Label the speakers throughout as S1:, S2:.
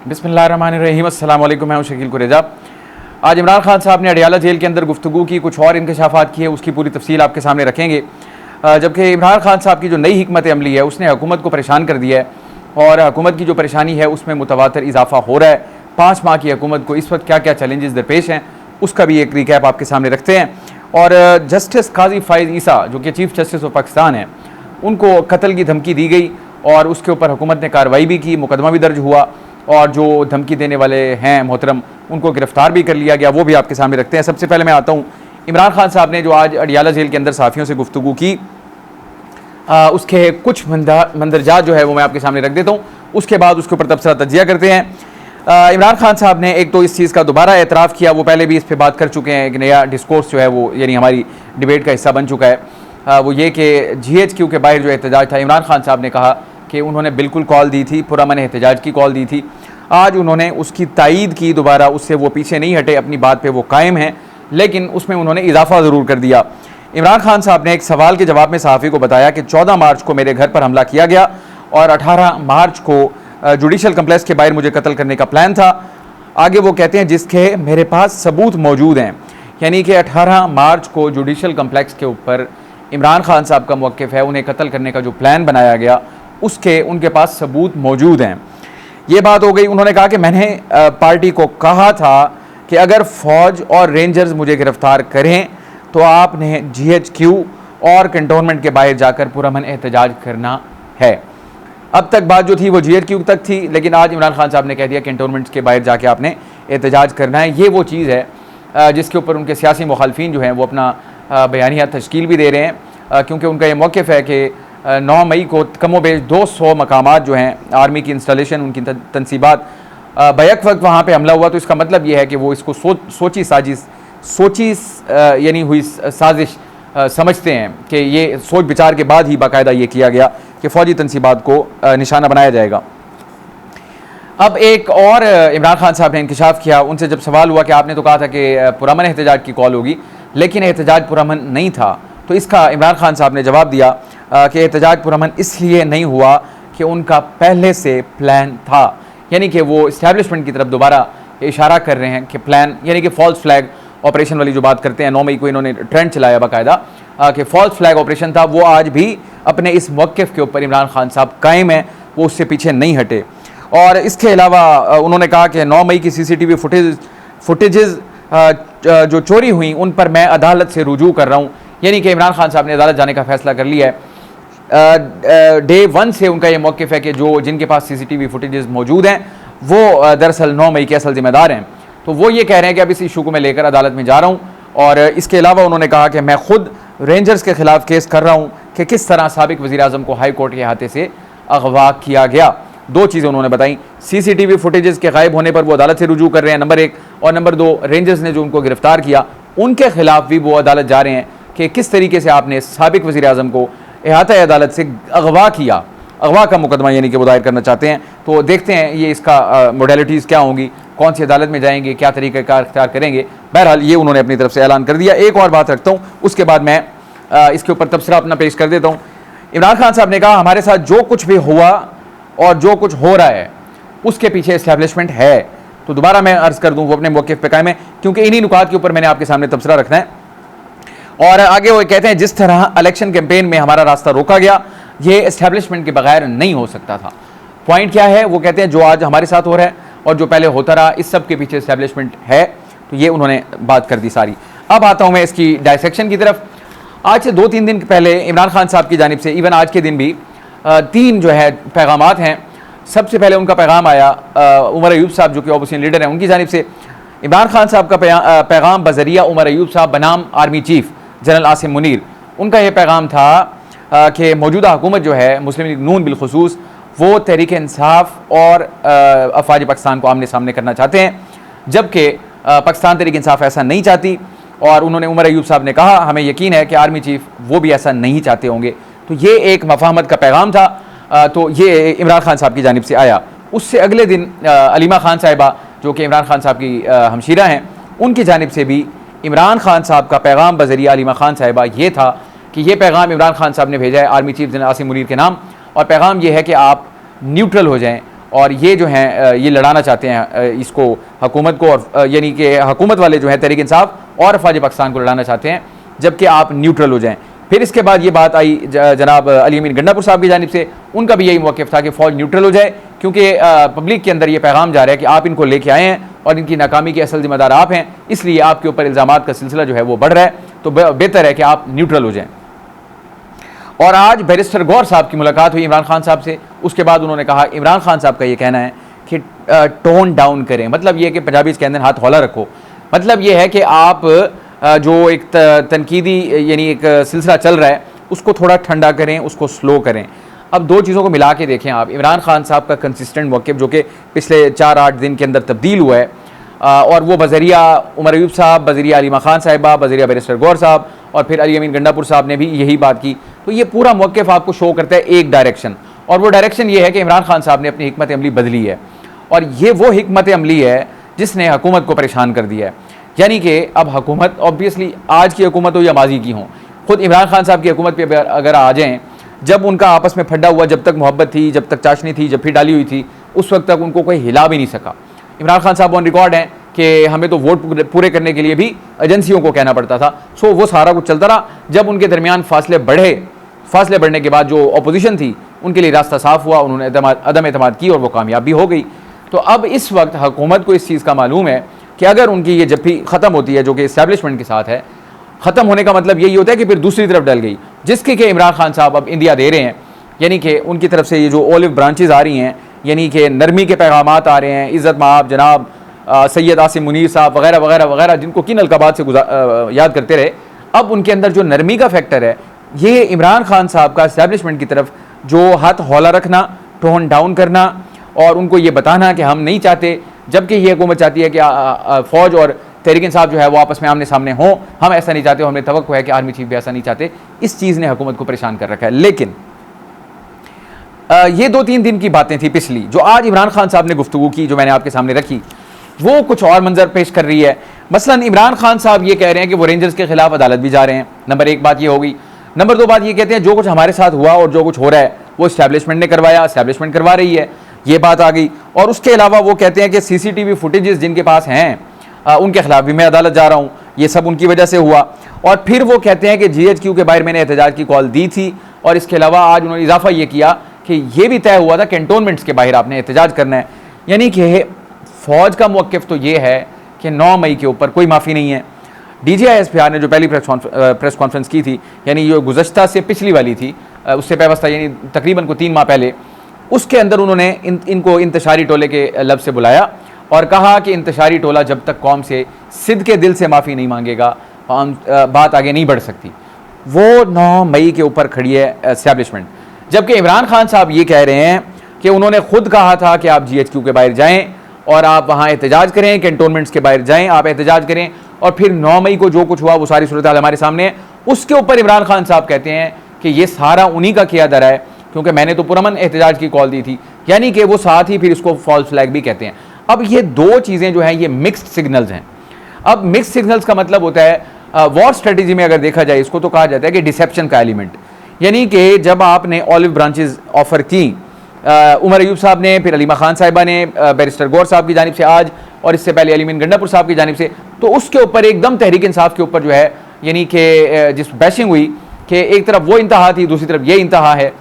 S1: बिस्मिल्लाहिर्रहमानिर्रहीम। अस्सलाम वालेकुम। मैं हूं शकील कुरेजा। आज इमरान खान साहब ने अडियाला जेल के अंदर गुफ्तगू की, कुछ और इंकशाफात किए, उसकी पूरी तफसील आपके सामने रखेंगे। जबकि इमरान खान साहब की जो नई हिकमत अमली है उसने हुकूमत को परेशान कर दिया है और हुकूमत की जो परेशानी है उसमें मुतवातर इजाफा हो रहा है। 5 माह की हुकूमत को इस वक्त क्या क्या चैलेंजेस दरपेश हैं उसका भी एक रिकैप आपके सामने रखते हैं। और जस्टिस काजी फ़ाइज़ ईसा जो कि चीफ़ जस्टिस ऑफ पाकिस्तान है, उनको कत्ल की धमकी दी गई और उसके ऊपर हुकूमत ने कार्रवाई भी की, मुकदमा भी दर्ज हुआ और जो धमकी देने वाले हैं मोहतरम उनको गिरफ्तार भी कर लिया गया। वो भी आपके सामने रखते हैं। सबसे पहले मैं आता हूँ इमरान खान साहब ने जो आज अडियाला जेल के अंदर सहाफ़ियों से गुफ्तगू की, उसके कुछ मंदरजात जो है वो मैं आपके सामने रख देता हूँ। उसके बाद उसके ऊपर तबसरा तजिया करते हैं। इमरान खान साहब ने एक तो इस चीज़ का दोबारा एतराफ़ किया, वो पहले भी इस पर बात कर चुके हैं। एक नया डिस्कोर्स जो है वो यानी हमारी डिबेट का हिस्सा बन चुका है। वो ये कि GHQ के बाहर जो एहतजाज था, इमरान खान साहब ने कहा कि उन्होंने बिल्कुल कॉल दी थी, पुरअमन एहतजाज की कॉल दी थी। आज उन्होंने उसकी तायीद की दोबारा, उससे वो पीछे नहीं हटे, अपनी बात पे वो कायम हैं, लेकिन उसमें उन्होंने इजाफा ज़रूर कर दिया। इमरान खान साहब ने एक सवाल के जवाब में सहाफ़ी को बताया कि 14 मार्च को मेरे घर पर हमला किया गया और 18 मार्च को जुडिशल कम्प्लेक्स के बाहर मुझे कत्ल करने का प्लान था। आगे वो कहते हैं जिसके मेरे पास सबूत मौजूद हैं, यानी कि 18 मार्च को जुडिशल कम्प्लेक्स के ऊपर इमरान खान साहब का मौक़िफ़ है, उन्हें कत्ल करने का जो प्लान बनाया गया उसके उनके पास सबूत मौजूद हैं। ये बात हो गई। उन्होंने कहा कि मैंने पार्टी को कहा था कि अगर फ़ौज और रेंजर्स मुझे गिरफ़्तार करें तो आपने GHQ और कंटोनमेंट के बाहर जाकर पुरअमन एहतजाज करना है। अब तक बात जो थी वो GHQ तक थी, लेकिन आज इमरान खान साहब ने कह दिया कंटोनमेंट के बाहर जाके आपने एहतजाज करना है। ये वो चीज़ है जिसके ऊपर उनके सियासी मुखालफिन जो हैं वो अपना बयानिया तश्कील भी दे रहे हैं, क्योंकि उनका ये मौक़िफ़ है कि 9 मई को कमोबेश 200 मकामात जो हैं आर्मी की इंस्टॉलेशन, उनकी तनसीबात बैक वक्त वहाँ पे हमला हुआ। तो इसका मतलब ये है कि वो इसको सोची यानी हुई साजिश समझते हैं कि ये सोच विचार के बाद ही बाकायदा ये किया गया कि फ़ौजी तनसीबात को निशाना बनाया जाएगा। अब एक और इमरान खान साहब ने इंकशाफ किया। उनसे जब सवाल हुआ कि आपने तो कहा था कि पुरअमन एहतजाज की कॉल होगी, लेकिन एहतजाज पुरअमन नहीं था, तो इसका इमरान खान साहब ने जवाब दिया कि एहतजाज पुरअमन इसलिए नहीं हुआ कि उनका पहले से प्लान था। यानी कि वो इस्टेब्लिशमेंट की तरफ दोबारा इशारा कर रहे हैं कि प्लान, यानी कि फॉल्स फ्लैग ऑपरेशन वाली जो बात करते हैं, 9 मई को इन्होंने ट्रेंड चलाया बाकायदा कि फॉल्स फ्लैग ऑपरेशन था। वो आज भी अपने इस मौक़िफ़ के ऊपर इमरान खान साहब कायम हैं, वो उससे पीछे नहीं हटे। और इसके अलावा उन्होंने कहा कि 9 मई की CCTV फुटेजेस जो चोरी हुई उन पर मैं अदालत से रुजू कर रहा हूँ। यानी कि इमरान खान साहब ने अदालत जाने का फ़ैसला कर लिया है। डे 1 से उनका ये मौक़िफ़ है कि जिनके पास CCTV फुटेजेस मौजूद हैं वो दरअसल 9 मई के असल ज़िम्मेदार हैं। तो वो ये कह रहे हैं कि अब इस इशू को मैं लेकर अदालत में जा रहा हूँ। और इसके अलावा उन्होंने कहा कि मैं ख़ुद रेंजर्स के ख़िलाफ़ केस कर रहा हूँ कि किस तरह साबिक़ वज़ीर-ए-आज़म को हाई कोर्ट के अहाते से अगवा किया गया। 2 चीज़ें उन्होंने बताई, CCTV फुटेजेस के गायब होने पर वो अदालत से रुजू कर रहे हैं, नंबर 1, और नंबर 2, रेंजर्स ने जो उनको गिरफ़्तार किया उनके ख़िलाफ़ भी वो अदालत जा रहे हैं कि किस तरीके से आपने साबिक़ वज़ीर-ए-आज़म को अहाता अदालत से अगवा किया। अगवा का मुकदमा यानी कि वो दायर करना चाहते हैं। तो देखते हैं ये इसका मोडेलिटीज़ क्या होंगी, कौन सी अदालत में जाएंगे, क्या तरीक़ेकार इख्तियार करेंगे। बहरहाल ये उन्होंने अपनी तरफ से ऐलान कर दिया। एक और बात रखता हूँ, उसके बाद मैं इसके ऊपर तबसरा अपना पेश कर देता हूँ। इमरान खान साहब ने कहा हमारे साथ जो कुछ भी हुआ और जो कुछ हो रहा है उसके पीछे इस्टेब्लिशमेंट है। तो दोबारा मैं अर्ज़ कर दूँ वो अपने मौक़िफ़ पे कायम है, क्योंकि इन्हीं नुकात के ऊपर मैंने आपके सामने तबसरा रखना है। और आगे वो कहते हैं जिस तरह इलेक्शन कैंपेन में हमारा रास्ता रोका गया ये इस्टेब्लिशमेंट के बगैर नहीं हो सकता था। पॉइंट क्या है, वो कहते हैं जो आज हमारे साथ हो रहा है और जो पहले होता रहा इस सब के पीछे इस्टेब्लिशमेंट है। तो ये उन्होंने बात कर दी सारी। अब आता हूँ मैं इसकी डायसेक्शन की तरफ। आज से 2-3 दिन पहले इमरान खान साहब की जानिब से, इवन आज के दिन भी 3 जो है पैगामात हैं। सबसे पहले उनका पैगाम आया उमर अयूब साहब जो कि ऑपोजिशन लीडर हैं उनकी जानिब से। इमरान खान साहब का पैगाम बज़रिया उमर अयूब साहब बनाम army chief general Asim Munir, उनका यह पैगाम था कि मौजूदा हुकूमत जो है मुस्लिम लीग नून बिलखुसूस वो तहरीक इंसाफ और अफवाज पाकिस्तान को आमने सामने करना चाहते हैं, जबकि पाकिस्तान तहरीक इंसाफ ऐसा नहीं चाहती। और उन्होंने उमर अयूब साहब ने कहा हमें यकीन है कि आर्मी चीफ वो भी ऐसा नहीं चाहते होंगे। तो ये एक मफाहमत का पैगाम था। तो ये इमरान खान साहब की जानिब से आया। उससे अगले दिन अलीमा खान साहिबा जो कि इमरान खान साहब की हमशीरा हैं, उनकी जानिब से भी इमरान खान साहब का पैगाम बज़रिया अलीमा खान साहिबा ये था कि ये पैगाम इमरान खान साहब ने भेजा है army chief general Asim Munir के नाम, और पैगाम ये है कि आप न्यूट्रल हो जाएं और ये जो हैं ये लड़ाना चाहते हैं इसको हुकूमत को, और यानी कि हुकूमत वाले जो हैं तहरीक इंसाफ और अफवाज पाकिस्तान को लड़ाना चाहते हैं, जबकि आप न्यूट्रल हो जाएं। फिर इसके बाद ये बात आई जनाब अली अमीन गंडापुर साहब की जानिब से, उनका भी यही मौक़िफ़ था कि फ़ौज न्यूट्रल हो जाए, क्योंकि पब्लिक के अंदर ये पैगाम जा रहा है कि आप इनको लेके आए हैं और इनकी नाकामी के असल ज़िम्मेदार आप हैं, इसलिए आपके ऊपर इल्ज़ामात का सिलसिला जो है वो बढ़ रहा है, तो बेहतर है कि आप न्यूट्रल हो जाएँ। और आज बैरिस्टर गौर साहब की मुलाकात हुई इमरान खान साहब से। उसके बाद उन्होंने कहा, इमरान खान साहब का ये कहना है कि टोन डाउन करें, मतलब ये कि पंजाबी कहते हैं हाथ हौला रखो, मतलब ये है कि आप जो एक तनकीदी यानी एक सिलसिला चल रहा है उसको थोड़ा ठंडा करें, उसको स्लो करें। अब दो चीज़ों को मिला के देखें आप, इमरान खान साहब का कंसिस्टेंट मौक़िफ़ जो कि पिछले 4-8 दिन के अंदर तब्दील हुआ है, और वो बज़रिया उमर अयूब साहब, बज़रिया अलीमा खान साहिबा, बज़रिया बैरिस्टर गौर साहब और फिर अली अमीन गंडापुर साहब ने भी यही बात की, तो ये पूरा मौक़िफ़ आपको शो करता है एक डायरेक्शन, और वो डायरेक्शन ये है कि इमरान खान साहब ने अपनी हिकमत अमली बदली है, और ये वो हिकमत अमली है जिसने हुकूमत को परेशान कर दिया है। यानी कि अब हुकूमत ऑब्वियसली आज की हुकूमत हो या माजी की हो, खुद इमरान खान साहब की हुकूमत पे अगर आ जाएँ, जब उनका आपस में फड्डा हुआ, जब तक मोहब्बत थी, जब तक चाशनी थी, जब फिर डाली हुई थी, उस वक्त तक उनको कोई हिला भी नहीं सका। इमरान खान साहब ऑन रिकॉर्ड हैं कि हमें तो वोट पूरे करने के लिए भी एजेंसियों को कहना पड़ता था, सो वो सारा कुछ चलता रहा। जब उनके दरमियान फासले बढ़ने के बाद जो अपोजिशन थी उनके लिए रास्ता साफ हुआ, उन्होंने अदम एतमाद की और वो कामयाब भी हो गई। तो अब इस वक्त हुकूमत को इस चीज़ का मालूम है कि अगर उनकी ये जब भी ख़त्म होती है, जो कि इस्टेब्लिशमेंट के साथ है, ख़त्म होने का मतलब यही होता है कि फिर दूसरी तरफ डल गई, जिसके कि इमरान खान साहब अब इंडिया दे रहे हैं, यानी कि उनकी तरफ से ये जो ओलिव ब्रांचेज आ रही हैं, यानी कि नरमी के पैगामात आ रहे हैं, इज़्ज़त माब जनाब सैयद आसिम मुनीर साहब वगैरह वगैरह वगैरह, जिनको किन अलकाबात से याद करते रहे, अब उनके अंदर जो नरमी का फैक्टर है, ये इमरान खान साहब का इस्टेब्लिशमेंट की तरफ जो हाथ हौला रखना, टोन डाउन करना और उनको ये बताना कि हम नहीं चाहते, जबकि ये हुकूमत चाहती है कि फ़ौज और तहरीक इंसाफ जो है वो आपस में आमने सामने हों, हम ऐसा नहीं चाहते, हमें तवक्को है कि आर्मी चीफ भी ऐसा नहीं चाहते। इस चीज़ ने हुकूमत को परेशान कर रखा है। लेकिन ये 2-3 दिन की बातें थी पिछली, जो आज इमरान खान साहब ने गुफ्तगू की, जो मैंने आपके सामने रखी, वो कुछ और मंजर पेश कर रही है। मसलन इमरान खान साहब ये कह रहे हैं कि वो रेंजर्स के खिलाफ अदालत भी जा रहे हैं। नंबर 1 बात ये हो गई। नंबर 2 बात ये कहते हैं जो कुछ हमारे साथ हुआ और जो कुछ हो रहा है वो इस्टेब्लिशमेंट ने करवाया, इस्टेब्लिशमेंट करवा रही है, ये बात आ गई। और उसके अलावा वो कहते हैं कि CCTV फुटेजेस जिनके पास हैं उनके खिलाफ भी मैं अदालत जा रहा हूँ, ये सब उनकी वजह से हुआ। और फिर वो कहते हैं कि GHQ के बाहर मैंने एहतजाज की कॉल दी थी, और इसके अलावा आज उन्होंने इजाफा ये किया कि ये भी तय हुआ था कैंटोनमेंट्स के बाहर आपने एहतजाज करना है। यानी कि फ़ौज का मौक़िफ़ तो ये है कि 9 मई के ऊपर कोई माफ़ी नहीं है। DGISPR ने जो पहली प्रेस कॉन्फ्रेंस की थी, यानी जो गुज़श्ता से पिछली वाली थी, उससे पेवस्ता यानी तकरीबन को 3 माह पहले, उसके अंदर उन्होंने इनको इंतशारी टोले के लफ्ज़ से बुलाया और कहा कि इंतशारी टोला जब तक कौम से सिद्ध के दिल से माफ़ी नहीं मांगेगा बात आगे नहीं बढ़ सकती। वो 9 मई के ऊपर खड़ी है एस्टैब्लिशमेंट, जबकि इमरान खान साहब ये कह रहे हैं कि उन्होंने खुद कहा था कि आप GHQ के बाहर जाएं और आप वहाँ एहतजाज करें, कैंटोनमेंट्स के बाहर जाएं, आप एहतजाज करें, और फिर 9 मई को जो कुछ हुआ वो सारी सूरत हाल हमारे सामने है। उसके ऊपर इमरान खान साहब कहते हैं कि ये सारा उन्हीं का किया दर है, क्योंकि मैंने तो पुरअमन एहतजाज की कॉल दी थी, यानी कि वो साथ ही फिर इसको फॉल्स फ्लैग भी कहते हैं। अब ये दो चीज़ें जो हैं ये मिक्स्ड सिग्नल्स हैं। अब मिक्स्ड सिग्नल्स का मतलब होता है वॉर स्ट्रेटेजी में अगर देखा जाए इसको तो कहा जाता है कि डिसेप्शन का एलिमेंट, यानी कि जब आपने ऑलिव ब्रांचेस ऑफर की, उमर अयूब साहब ने, फिर अलीमा खान साहिबा ने, बैरिस्टर गौर साहब की जानिब से आज, और इससे पहले अली अमीन गंडापुर साहब की जानिब से, तो उसके ऊपर एकदम तहरीक इंसाफ के ऊपर जो है यानी कि जिस बैशिंग हुई कि एक तरफ वो इंतहा थी, दूसरी तरफ ये इंतहा है,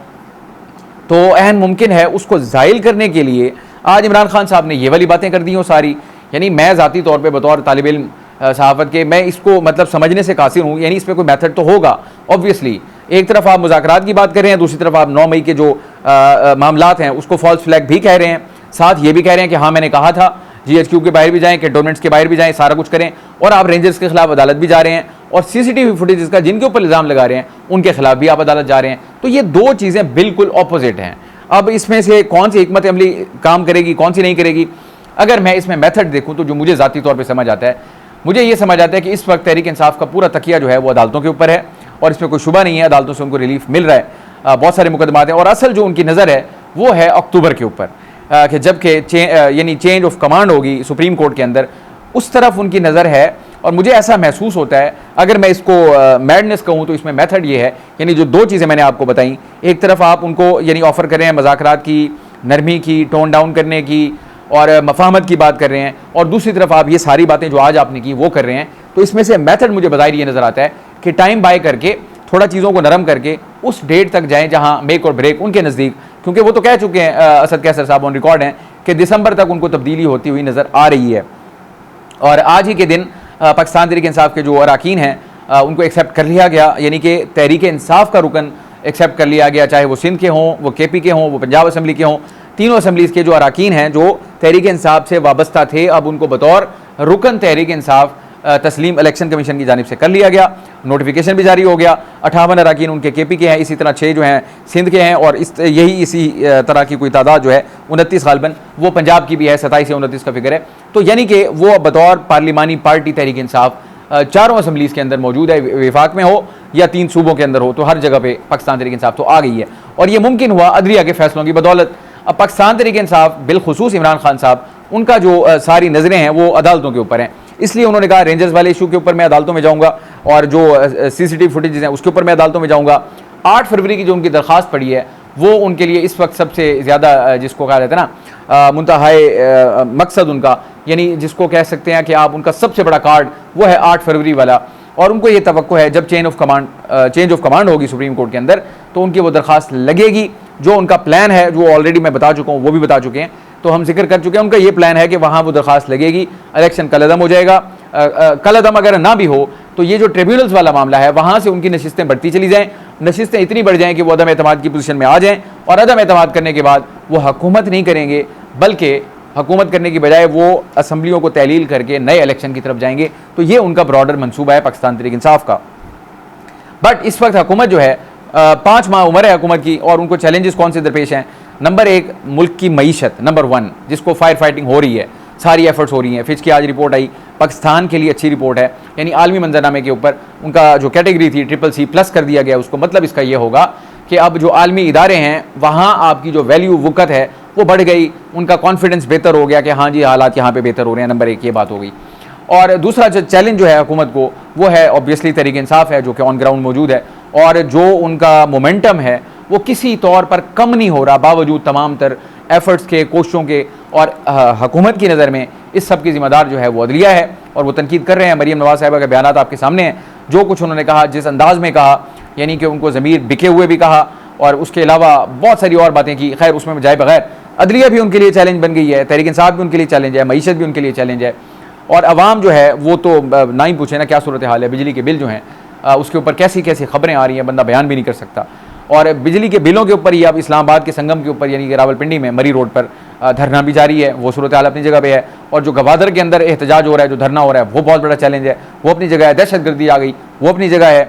S1: तो अहम मुमकिन है उसको ज़ाइल करने के लिए आज इमरान खान साहब ने ये वाली बातें कर दी हो सारी। यानी मैं ज़ाती तौर पे बतौर तालिब इल्म सहाफ़त के मैं इसको मतलब समझने से कासिर हूँ, यानी इसमें कोई मेथड तो होगा ऑब्वियसली। एक तरफ आप मुज़ाकरात की बात कर रहे हैं, दूसरी तरफ आप 9 मई के जो मामलात हैं उसको फॉल्स फ्लैग भी कह रहे हैं, साथ ये भी कह रहे हैं कि हाँ मैंने कहा था GHQ के बाहर भी जाएँ, कैंटोनमेंट्स के बाहर भी जाएँ, सारा कुछ करें, और आप रेंजर्स के खिलाफ अदालत भी जा रहे हैं, और CCTV फुटेज का जिनके ऊपर इल्ज़ाम लगा रहे हैं उनके खिलाफ भी आप अदालत जा रहे हैं। तो ये दो चीज़ें बिल्कुल अपोजिट हैं। अब इसमें से कौन सी हिकमत अमली काम करेगी, कौन सी नहीं करेगी, अगर मैं इसमें मेथड देखूँ तो जो मुझे ज़ाती तौर पर समझ आता है, मुझे ये समझ आता है कि इस वक्त तहरीक इंसाफ का पूरा तकिया जो है वो अदालतों के ऊपर है, और इसमें कोई शुबा नहीं है, अदालतों से उनको रिलीफ मिल रहा है, बहुत सारे मुकदमात हैं, और असल जो उनकी नज़र है वो है अक्टूबर के ऊपर, कि जबकि यानी चेंज ऑफ कमांड होगी सुप्रीम कोर्ट के अंदर, उस तरफ उनकी नज़र है। और मुझे ऐसा महसूस होता है, अगर मैं इसको मैडनेस कहूँ तो इसमें मेथड ये है, यानी जो दो चीज़ें मैंने आपको बताई, एक तरफ आप उनको यानी ऑफ़र करें मज़ाकरात की, नरमी की, टोन डाउन करने की और मफाहमत की बात कर रहे हैं, और दूसरी तरफ आप ये सारी बातें जो आज आपने की वो कर रहे हैं। तो इसमें से मेथड मुझे बाज़ाहिर ये नज़र आता है कि टाइम बाय करके, थोड़ा चीज़ों को नरम करके उस डेट तक जाएं जहां मेक और ब्रेक उनके नज़दीक, क्योंकि वो तो कह चुके हैं, असद कैसर साहब ऑन रिकॉर्ड हैं कि दिसंबर तक उनको तब्दीली होती हुई नज़र आ रही है। और आज ही के दिन पाकिस्तान तहरीक इंसाफ के जो अरकान हैं उनको एक्सेप्ट कर लिया गया, यानी कि तहरीक इंसाफ का रुकन एक्सेप्ट कर लिया गया, चाहे वो सिंध के हों, वो KP के हों, वो पंजाब असम्बली के हों। तीनों असम्बलीज़ के जो अरकान हैं जो तहरीक इंसाफ से वाबस्ता थे, अब उनको बतौर रुकन तहरीक इंसाफ तस्लीम इलेक्शन कमीशन की जानिब से कर लिया गया। नोटिफिकेशन भी जारी हो गया। 58 अरकान उनके KP के हैं, इसी तरह 6 जो हैं सिंध के हैं, और इसी तरह की कोई तादाद जो है 29 गालबन वो पंजाब की भी है, 27 या 29 का फिगर है। तो यानी कि वो बतौर पार्लिमानी पार्टी तहरीक इंसाफ चारों असम्बलीज़ के अंदर मौजूद है, विफाक में हो या 3 सूबों के अंदर हो, तो हर जगह पे पाकिस्तान तहरीक इंसाफ तो आ गई है। और ये मुमकिन हुआ अदलिया के फैसलों की बदौलत। अब पाकिस्तान तहरीक इंसाफ बिलखुसूस इमरान खान साहब, उनका जो सारी नज़रें हैं वो अदालतों के ऊपर हैं, इसलिए उन्होंने कहा रेंजर्स वाले इशू के ऊपर मैं अदालतों में जाऊंगा, और जो CCTV फुटेज हैं उसके ऊपर मैं अदालतों में जाऊंगा। 8 फरवरी की जो उनकी दरख्वास्त पड़ी है वो उनके लिए इस वक्त सबसे ज़्यादा, जिसको कहा जाता है ना मुंतहाए मकसद उनका, यानी जिसको कह सकते हैं कि आप उनका सबसे बड़ा कार्ड वो है 8 फरवरी वाला। और उनको ये तवक्को है जब चेंज ऑफ कमांड होगी सुप्रीम कोर्ट के अंदर, तो उनकी वो दरख्वास्त लगेगी। जो उनका प्लान है जो ऑलरेडी मैं बता चुका हूँ, वो भी बता चुके हैं, तो हम जिक्र कर चुके हैं। उनका ये प्लान है कि वहाँ वो दरख्वास्त लगेगी, इलेक्शन कलअदम हो जाएगा। कलअदम अगर ना भी हो तो ये जो ट्रिब्यूनल्स वाला मामला है वहाँ से उनकी नशिस्तें बढ़ती चली जाएँ, नशिस्तें इतनी बढ़ जाएँ कि वो अदम एतमाद की पोजीशन में आ जाएँ, और अदम एतमाद करने के बाद वो हुकूमत नहीं करेंगे, बल्कि हुकूमत करने की बजाय वो असम्बलियों को तहलील करके नए इलेक्शन की तरफ जाएंगे। तो ये उनका ब्रॉडर मनसूबा है पाकिस्तान तहरीक इंसाफ का। बट इस वक्त हुकूमत जो है 5 माह उम्र है हुकूमत की, और उनको चैलेंजेस कौन से दरपेश हैं। नंबर 1 मुल्क की मईशत, नंबर 1 जिसको फायर फाइटिंग हो रही है, सारी एफर्ट्स हो रही हैं। फिच की आज रिपोर्ट आई, पाकिस्तान के लिए अच्छी रिपोर्ट है, यानी आलमी मंजरनामे के ऊपर उनका जो कैटेगरी थी CCC+ कर दिया गया उसको। मतलब इसका ये होगा कि अब जो आलमी इदारे हैं वहाँ आपकी जो वैल्यू वक़्त है वो बढ़ गई, उनका कॉन्फिडेंस बेहतर हो गया कि हाँ जी हालात यहाँ पे बेहतर हो रहे हैं। नंबर 1 ये बात हो गई। और दूसरा जो चैलेंज जो है हुकूमत को वो है ऑब्वियसली तहरीक इंसाफ है, जो कि ऑन ग्राउंड मौजूद है, और जो उनका मोमेंटम है वो किसी तौर पर कम नहीं हो रहा बावजूद तमाम तर एफर्ट्स के, कोशिशों के। और हुकूमत की नज़र में इस सब की ज़िम्मेदार जो है वो अदलिया है, और वो तनकीद कर रहे हैं। मरीम नवाज़ साहिबा के बयान आपके सामने हैं, जो कुछ उन्होंने कहा, जिस अंदाज में कहा, यानी कि उनको ज़मीर बिके हुए भी कहा, और उसके अलावा बहुत सारी और बातें की। खैर उसमें जाए बगैर अदलिया भी उनके लिए चैलेंज बन गई है, तहरीक इंसाफ भी उनके लिए चैलेंज है, मईशत भी उनके लिए चैलेंज है। और अवाम जो है वो तो ना ही पूछे ना क्या सूरत हाल है। बिजली के बिल जो हैं उसके ऊपर कैसी कैसी खबरें आ रही हैं, बंदा बयान भी नहीं कर सकता। और बिजली के बिलों के ऊपर ही अब इस्लामाबाद के संगम के ऊपर यानी कि रावलपिंडी में मरी रोड पर धरना भी जारी है, वो सूरत हाल अपनी जगह पे है। और जो गवादर के अंदर एहतजाज हो रहा है, जो धरना हो रहा है, वो बहुत बड़ा चैलेंज है, वो अपनी जगह है। दहशतगर्दी आ गई, वो अपनी जगह है।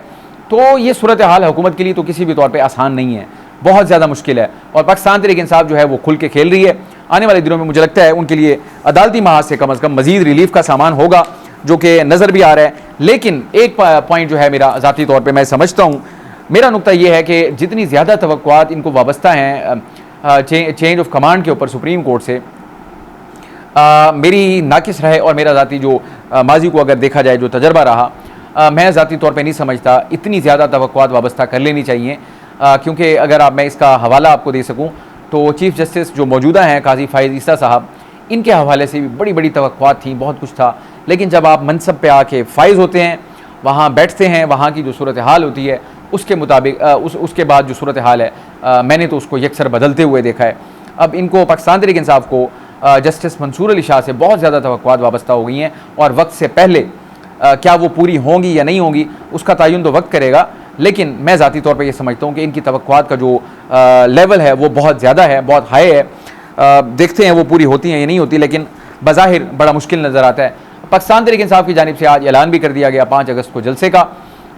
S1: तो ये सूरत हाल हुकूमत के लिए तो किसी भी तौर पर आसान नहीं है, बहुत ज़्यादा मुश्किल है। और पाकिस्तान तहरीक इंसाफ जो है वो खुल के खेल रही है। आने वाले दिनों में मुझे लगता है उनके लिए अदालती महाज से कम मज़ीद रिलीफ का सामान होगा, जो कि नज़र भी आ रहा है। लेकिन एक पॉइंट जो है मेरा ज़ाती तौर पे मैं समझता हूँ, मेरा नुक्ता ये है कि जितनी ज़्यादा तवक्कुआत इनको वाबस्ता हैं चेंज ऑफ कमांड के ऊपर सुप्रीम कोर्ट से, मेरी नाकिस रहे और मेरा ज़ाती जो माजी को अगर देखा जाए जो तजर्बा रहा, मैं ज़ाती तौर पे नहीं समझता इतनी ज़्यादा तवक्कुआत वाबस्ता कर लेनी चाहिए। क्योंकि अगर आप मैं इसका हवाला आपको दे सकूँ तो चीफ़ जस्टिस जो मौजूदा हैं काजी फाइज़ ईसा साहब, इनके हवाले से भी बड़ी बड़ी तवक्कुआत थी, बहुत कुछ था। लेकिन जब आप मनसब पे आके फाइज़ होते हैं, वहाँ बैठते हैं, वहाँ की जो सूरत हाल होती है उसके मुताबिक उसके बाद जो सूरत हाल है मैंने तो उसको यकसर बदलते हुए देखा है। अब इनको पाकिस्तान तहरीक इंसाफ को जस्टिस मंसूर अली शाह से बहुत ज़्यादा तवक्कुआत वाबस्ता हो गई हैं, और वक्त से पहले क्या वो पूरी होंगी या नहीं होंगी उसका तयन तो वक्त करेगा। लेकिन मैं ज़ाती तौर पे ये समझता हूँ कि इनकी तवक्कुआत का जो लेवल है वो बहुत ज़्यादा है, बहुत हाई है। देखते हैं वो पूरी होती हैं या नहीं होती, लेकिन बज़ाहिर बड़ा मुश्किल नज़र आता है। पाकिस्तान तहरीक इंसाफ की जानिब से आज ऐलान भी कर दिया गया 5 अगस्त को जलसे का।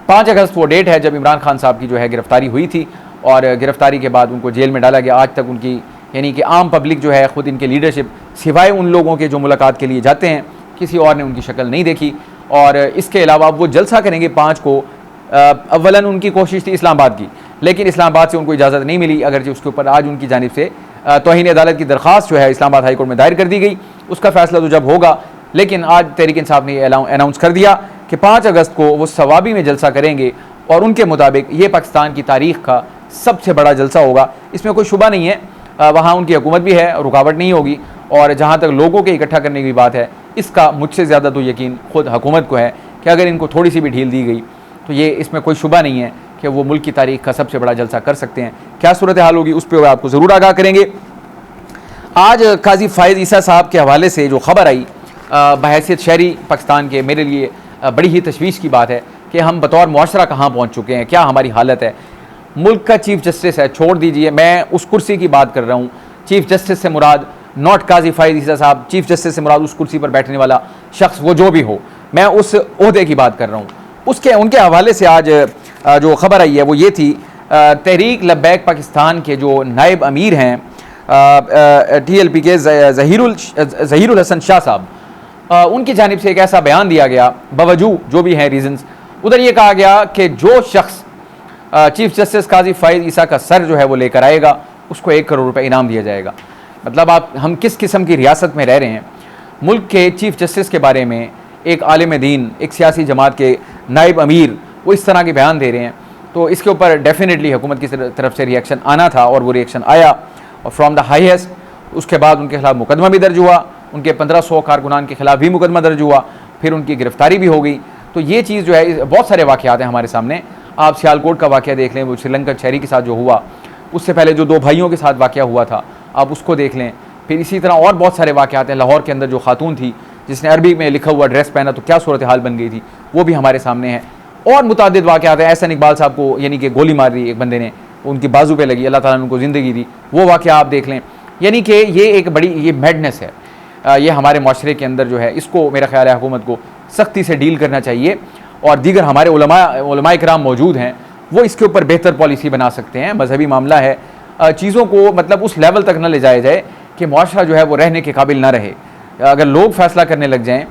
S1: 5 अगस्त वो डेट है जब इमरान खान साहब की जो है गिरफ्तारी हुई थी, और गिरफ्तारी के बाद उनको जेल में डाला गया। आज तक उनकी यानी कि आम पब्लिक जो है ख़ुद इनके लीडरशिप सिवाय उन लोगों के जो मुलाकात के लिए जाते हैं, किसी और ने उनकी शक्ल नहीं देखी। और इसके अलावा वो जलसा करेंगे 5 को। अव्वलन उनकी कोशिश थी इस्लामाबाद की, लेकिन इस्लामाबाद से उनको इजाज़त नहीं मिली, अगरचे उसके ऊपर आज उनकी जानिब से तौहीन अदालत की दरख्वास्त जो है इस्लामाबाद हाई कोर्ट में दायर कर दी गई। उसका फैसला तो जब होगा, लेकिन आज तहरीक इंसाफ ने अनाउंस कर दिया कि 5 अगस्त को वो सवाबी में जलसा करेंगे, और उनके मुताबिक ये पाकिस्तान की तारीख़ का सबसे बड़ा जलसा होगा, इसमें कोई शुबा नहीं है। वहाँ उनकी हुकूमत भी है, रुकावट नहीं होगी। और जहाँ तक लोगों के इकट्ठा करने की बात है, इसका मुझसे ज़्यादा तो यकीन खुद हुकूमत को है कि अगर इनको थोड़ी सी भी ढील दी गई तो ये इसमें कोई शुबा नहीं है कि वो मुल्क की तारीख का सबसे बड़ा जलसा कर सकते हैं। क्या सूरत हाल होगी उस पर आपको ज़रूर आगाह करेंगे। आज काजी फ़ायज़ ईसा साहब के हवाले से जो ख़बर आई बहैसियत शहरी पाकिस्तान के, मेरे लिए बड़ी ही तशवीश की बात है कि हम बतौर मुआशरा कहाँ पहुँच चुके हैं, क्या हमारी हालत है। मुल्क का चीफ़ जस्टिस है, छोड़ दीजिए, मैं उस कुर्सी की बात कर रहा हूँ। चीफ़ जस्टिस से मुराद नॉट काजी फ़ायज़ ईसा साहब, चीफ़ जस्टिस से मुराद उस कुर्सी पर बैठने वाला शख्स, वो जो भी हो, मैं उस ओहदे की बात कर रहा हूँ। उनके हवाले से आज जो ख़बर आई है वो ये थी, तहरीक लब्बैक पाकिस्तान के जो नायब अमीर हैं TLP के ज़हीरुल हसन शाह साहब, उनकी जानिब से एक ऐसा बयान दिया गया, बावजूद जो भी हैं रीज़न्स, उधर ये कहा गया कि जो शख्स चीफ़ जस्टिस काजी फ़ायज़ ईसा का सर जो है वो लेकर आएगा उसको 1 करोड़ रुपये इनाम दिया जाएगा। मतलब हम किस किस्म की रियासत में रह रहे हैं। मुल्क के चीफ़ जस्टिस के बारे में एक आलिम दीन, एक सियासी जमात के नायब अमीर वो इस तरह के बयान दे रहे हैं, तो इसके ऊपर डेफिनेटली हुकूमत की तरफ से रिएक्शन आना था और वो रिएक्शन आया, और फ्रॉम द हाईएस्ट। उसके बाद उनके खिलाफ मुकदमा भी दर्ज हुआ, उनके 1500 कारकुनान के खिलाफ भी मुकदमा दर्ज हुआ, फिर उनकी गिरफ्तारी भी हो गई। तो ये चीज़ जो है, बहुत सारे वाक़यात हैं हमारे सामने। आप सियालकोट का वाक़या देख लें, वो श्रीलंकन शहरी के साथ जो हुआ, उससे पहले जो 2 भाइयों के साथ वाक़या हुआ था, आप उसको देख लें। फिर इसी तरह और बहुत सारे वाक़यात हैं। लाहौर के अंदर जो खातून थी जिसने अरबी में लिखा हुआ ड्रेस पहना तो क्या सूरत हाल बन गई थी, वो भी हमारे सामने है। और मुतादिद वाक़यात हैं। एहसन इकबाल साहब को यानी कि गोली मार दी एक बंदे ने, उनकी बाजू पे लगी, अल्लाह ताला ने उनको ज़िंदगी दी, वो वाक़या आप देख लें। यानी कि ये एक बड़ी ये मैडनेस है, ये हमारे माशरे के अंदर जो है, इसको मेरा ख्याल है हुकूमत को सख्ती से डील करना चाहिए। और दीगर हमारे उलमाए किराम मौजूद हैं, वो इसके ऊपर बेहतर पॉलिसी बना सकते हैं। मजहबी मामला है, चीज़ों को मतलब उस लेवल तक न ले जाया जाए कि मुआशरा जो है वो रहने के काबिल ना रहे। अगर लोग फैसला करने लग जाएँ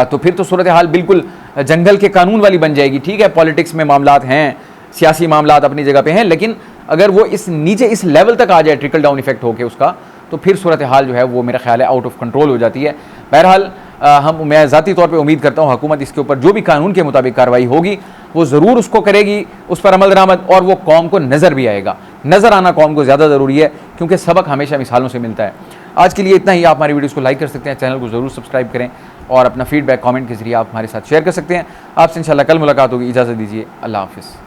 S1: तो फिर तो सूरत हाल बिल्कुल जंगल के कानून वाली बन जाएगी। ठीक है, पॉलिटिक्स में मामलात हैं, सियासी मामलात अपनी जगह पे हैं, लेकिन अगर वो इस नीचे इस लेवल तक आ जाए, ट्रिकल डाउन इफेक्ट होके उसका, तो फिर सूरत हाल जो है वो मेरा ख्याल है आउट ऑफ कंट्रोल हो जाती है। बहरहाल मैं ज़ाती तौर पे उम्मीद करता हूँ हुकूमत इसके ऊपर जो भी कानून के मुताबिक कार्रवाई होगी वो ज़रूर उसको करेगी, उस पर अमल दरामद, और वो कौम को नज़र भी आएगा। नज़र आना कौम को ज़्यादा ज़रूरी है, क्योंकि सबक हमेशा मिसालों से मिलता है। आज के लिए इतना ही। आप हमारी वीडियोज़ को लाइक कर सकते हैं, चैनल को ज़रूर सब्सक्राइब करें, और अपना फीडबैक कमेंट के ज़रिए आप हमारे साथ शेयर कर सकते हैं। आपसे इंशाल्लाह कल मुलाकात होगी। इजाज़त दीजिए, अल्लाह हाफ़िज़।